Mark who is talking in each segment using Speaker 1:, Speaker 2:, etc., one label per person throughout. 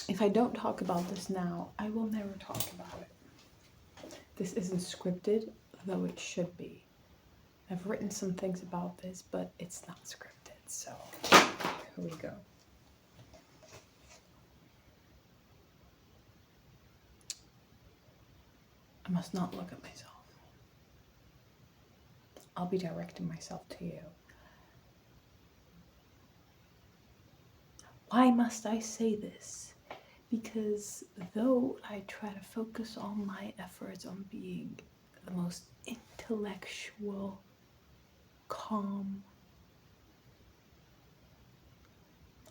Speaker 1: if I don't talk about this now, I will never talk about it. This isn't scripted, though it should be. I've written some things about this, but it's not scripted, so here we go. I must not look at myself. I'll be directing myself to you. Why must I say this? Because though I try to focus all my efforts on being the most intellectual, calm,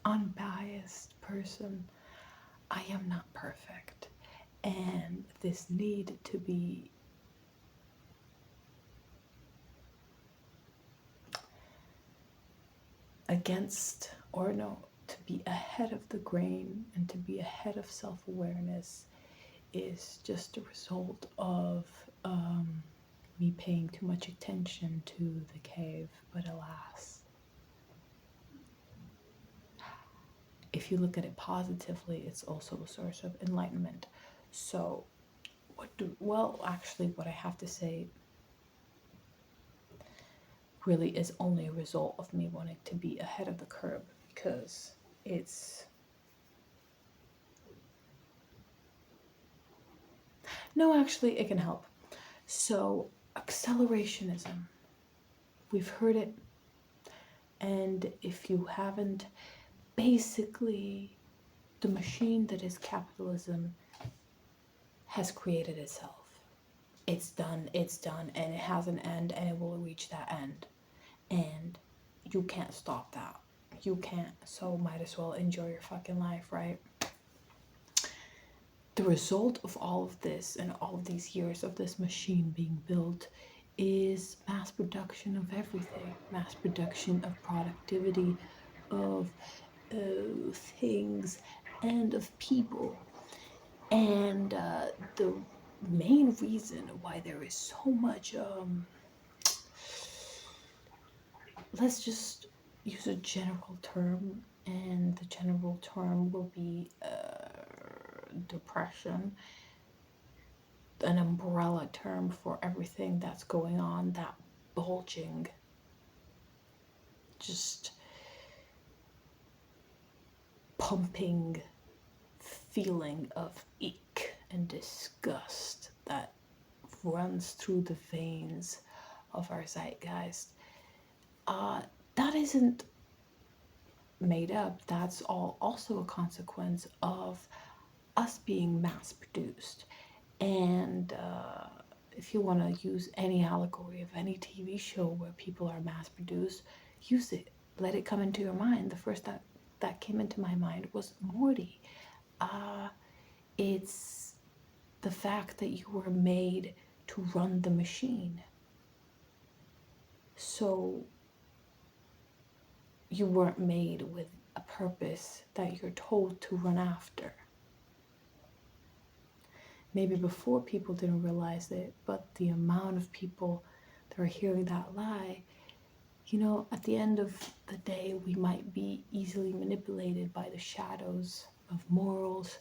Speaker 1: unbiased person, I am not perfect. And this need to be against, or no, to be ahead of the grain and to be ahead of self-awareness is just a result of me paying too much attention to the cave. But alas, if you look at it positively, it's also a source of enlightenment. So what I have to say really is only a result of me wanting to be ahead of the curve, because it's no, actually it can help. So accelerationism, we've heard it, and if you haven't, basically the machine that is capitalism has created itself. It's done, and it has an end, and it will reach that end. And you can't stop that. You can't, so might as well enjoy your fucking life, right? The result of all of this and all of these years of this machine being built is mass production of everything. Mass production of productivity, of things, and of people. And the main reason why there is so much, let's just use a general term, and the general term will be depression, an umbrella term for everything that's going on, that bulging, just pumping feeling of ick and disgust that runs through the veins of our zeitgeist. That isn't made up. That's all also a consequence of us being mass produced. And if you want to use any allegory of any TV show where people are mass produced, use it. Let it come into your mind. The first that came into my mind was Morty. It's the fact that you were made to run the machine. So you weren't made with a purpose that you're told to run after. Maybe before people didn't realize it, but the amount of people that are hearing that lie, at the end of the day, we might be easily manipulated by the shadows of morals,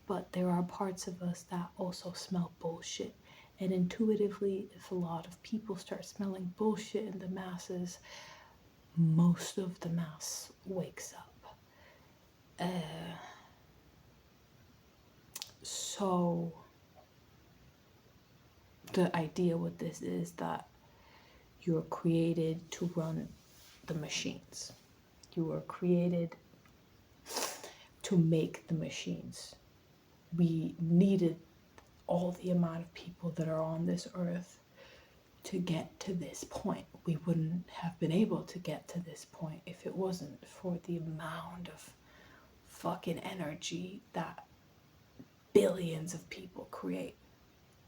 Speaker 1: but there are parts of us that also smell bullshit. And intuitively, if a lot of people start smelling bullshit in the masses, most of the mass wakes up. So the idea with this is that you're created to run the machines. You are created to make the machines. We needed all the amount of people that are on this earth to get to this point. We wouldn't have been able to get to this point if it wasn't for the amount of fucking energy that billions of people create.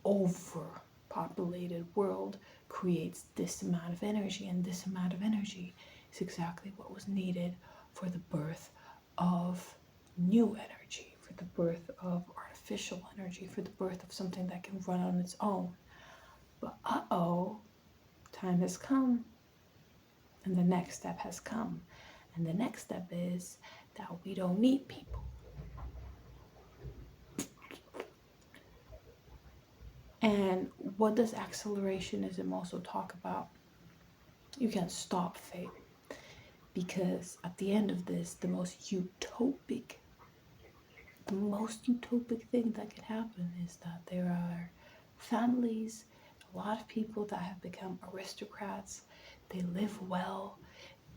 Speaker 1: Overpopulated world creates this amount of energy, and this amount of energy is exactly what was needed for the birth of new energy, for the birth of artificial energy, for the birth of something that can run on its own. But time has come, and the next step has come. And the next step is that we don't need people. And what does accelerationism also talk about? You can't stop fate, because at the end of this, the most utopic thing that can happen is that there are families, a lot of people that have become aristocrats. They live well,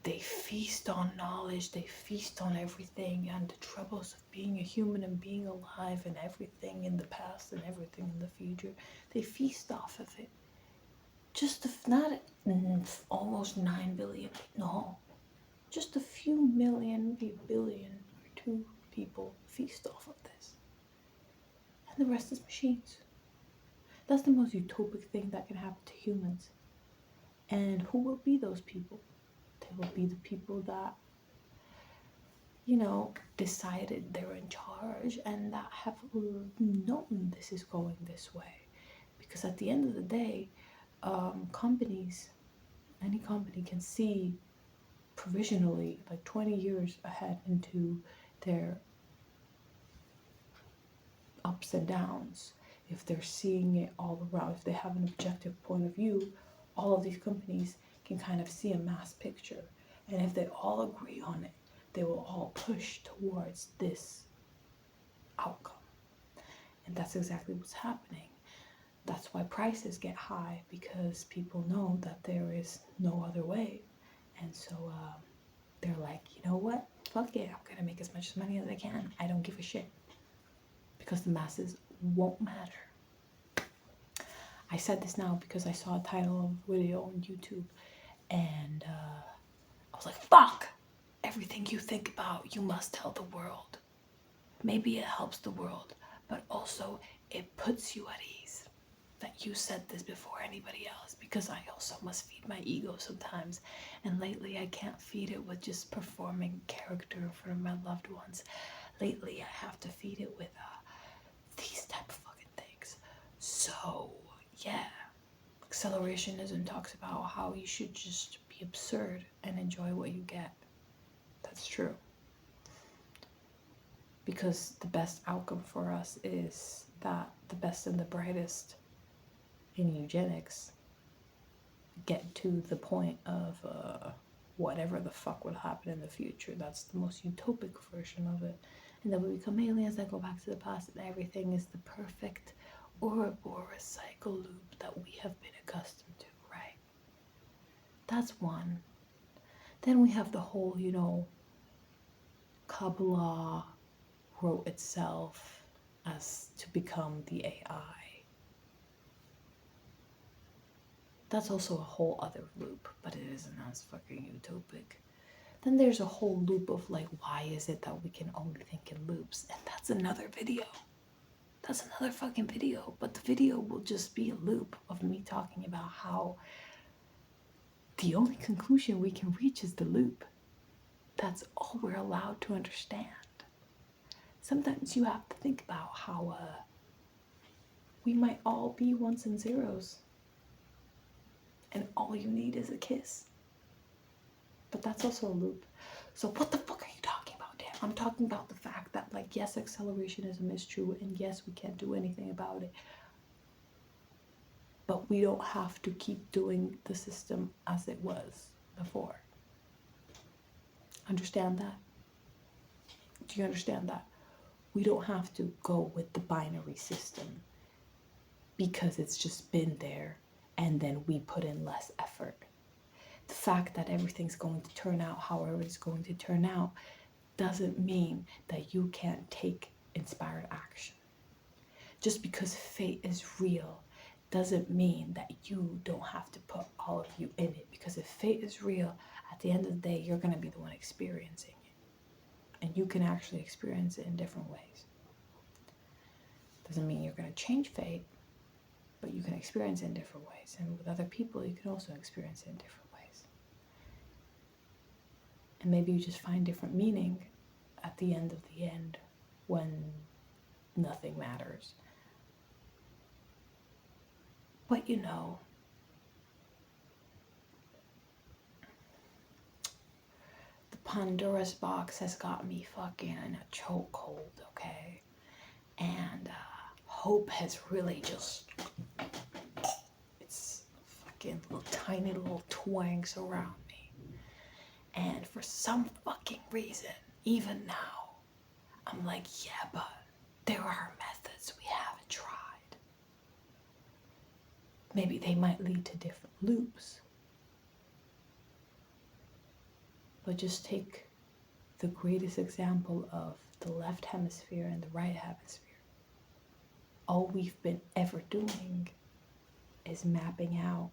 Speaker 1: they feast on knowledge, they feast on everything and the troubles of being a human and being alive and everything in the past and everything in the future. They feast off of it. Just not almost 9 billion, no, just a few million, maybe a billion or two people feast off of this. And the rest is machines. That's the most utopic thing that can happen to humans. And who will be those people? They will be the people that, decided they're in charge and that have known this is going this way. Because at the end of the day, companies, any company can see provisionally like 20 years ahead into their ups and downs. If they're seeing it all around, if they have an objective point of view, all of these companies can kind of see a mass picture. And if they all agree on it, they will all push towards this outcome. And that's exactly what's happening. That's why prices get high, because people know that there is no other way. And so they're like, you know what? Fuck it. I'm going to make as much money as I can. I don't give a shit. Because the masses won't matter. I said this now because I saw a title of a video on YouTube, and I was like, fuck! Everything you think about, you must tell the world. Maybe it helps the world, but also it puts you at ease that you said this before anybody else, because I also must feed my ego sometimes, and lately I can't feed it with just performing character in front of my loved ones. Lately I have to feed it with these type of fucking things. So yeah, accelerationism talks about how you should just be absurd and enjoy what you get. That's true. Because the best outcome for us is that the best and the brightest in eugenics get to the point of whatever the fuck will happen in the future. That's the most utopic version of it. And then we become aliens that go back to the past, and everything is the perfect Ouroboros cycle loop that we have been accustomed to, right? That's one. Then we have the whole, Kabbalah wrote itself as to become the AI. That's also a whole other loop, but it isn't as fucking utopic. Then there's a whole loop of like, why is it that we can only think in loops? And that's another video. That's another fucking video. But the video will just be a loop of me talking about how the only conclusion we can reach is the loop. That's all we're allowed to understand. Sometimes you have to think about how we might all be ones and zeros, and all you need is a kiss. But that's also a loop. So what the fuck are you talking about, Dan? I'm talking about the fact that, like, yes, accelerationism is true, and yes, we can't do anything about it. But we don't have to keep doing the system as it was before. Understand that? Do you understand that? We don't have to go with the binary system because it's just been there and then we put in less effort. The fact that everything's going to turn out however it's going to turn out doesn't mean that you can't take inspired action. Just because fate is real doesn't mean that you don't have to put all of you in it. Because if fate is real, at the end of the day, you're going to be the one experiencing it. And you can actually experience it in different ways. Doesn't mean you're going to change fate, but you can experience it in different ways. And with other people, you can also experience it in different ways. And maybe you just find different meaning at the end of the end when nothing matters. But the Pandora's box has got me fucking in a chokehold, okay? And hope has really just fucking little tiny little twangs around me. And for some fucking reason, even now, I'm like, yeah, but there are methods we haven't tried. Maybe they might lead to different loops. But just take the greatest example of the left hemisphere and the right hemisphere. All we've been ever doing is mapping out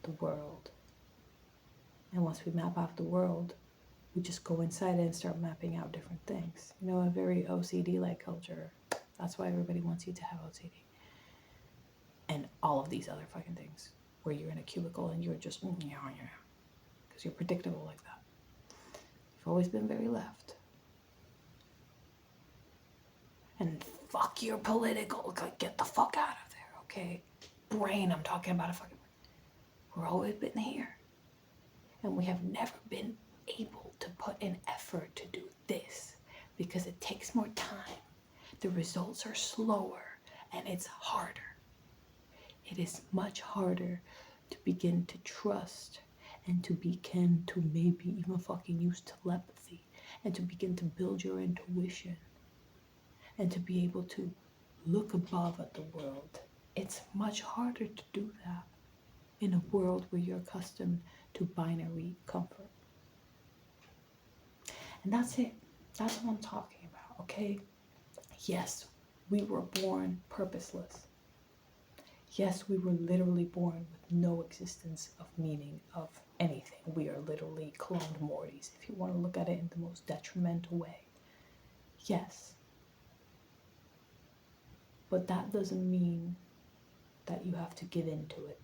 Speaker 1: the world. And once we map out the world, we just go inside it and start mapping out different things. You know, a very OCD-like culture. That's why everybody wants you to have OCD. And all of these other fucking things, where you're in a cubicle and you're just, because you're predictable like that. You've always been very left. And fuck your political, like, get the fuck out of there, okay? Brain, I'm talking about a fucking brain. We've always been here. And we have never been able to put in effort to do this because it takes more time. The results are slower and it's harder. It is much harder to begin to trust and to begin to maybe even fucking use telepathy and to begin to build your intuition and to be able to look above at the world. It's much harder to do that in a world where you're accustomed to binary comfort. And that's it. That's what I'm talking about, okay? Yes, we were born purposeless. Yes, we were literally born with no existence of meaning of anything. We are literally cloned Mortys, if you want to look at it in the most detrimental way. Yes. But that doesn't mean that you have to give in to it.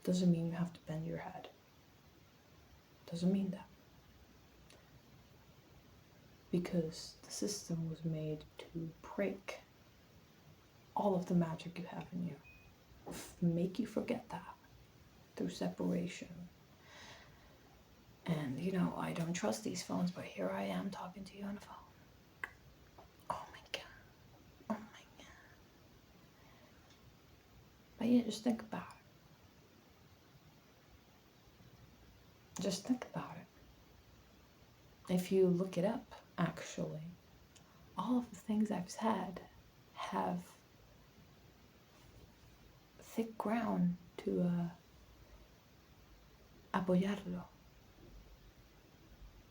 Speaker 1: Doesn't mean you have to bend your head. Doesn't mean that. Because the system was made to break all of the magic you have in you. Make you forget that through separation. And, you know, I don't trust these phones, but here I am talking to you on the phone. Oh my God. Oh my God. But yeah, just think about it. Just think about it. If you look it up, actually, all of the things I've said have thick ground to apoyarlo.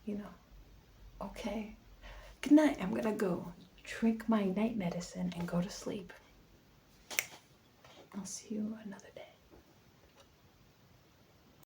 Speaker 1: You know. Okay. Good night. I'm gonna go drink my night medicine and go to sleep. I'll see you another day.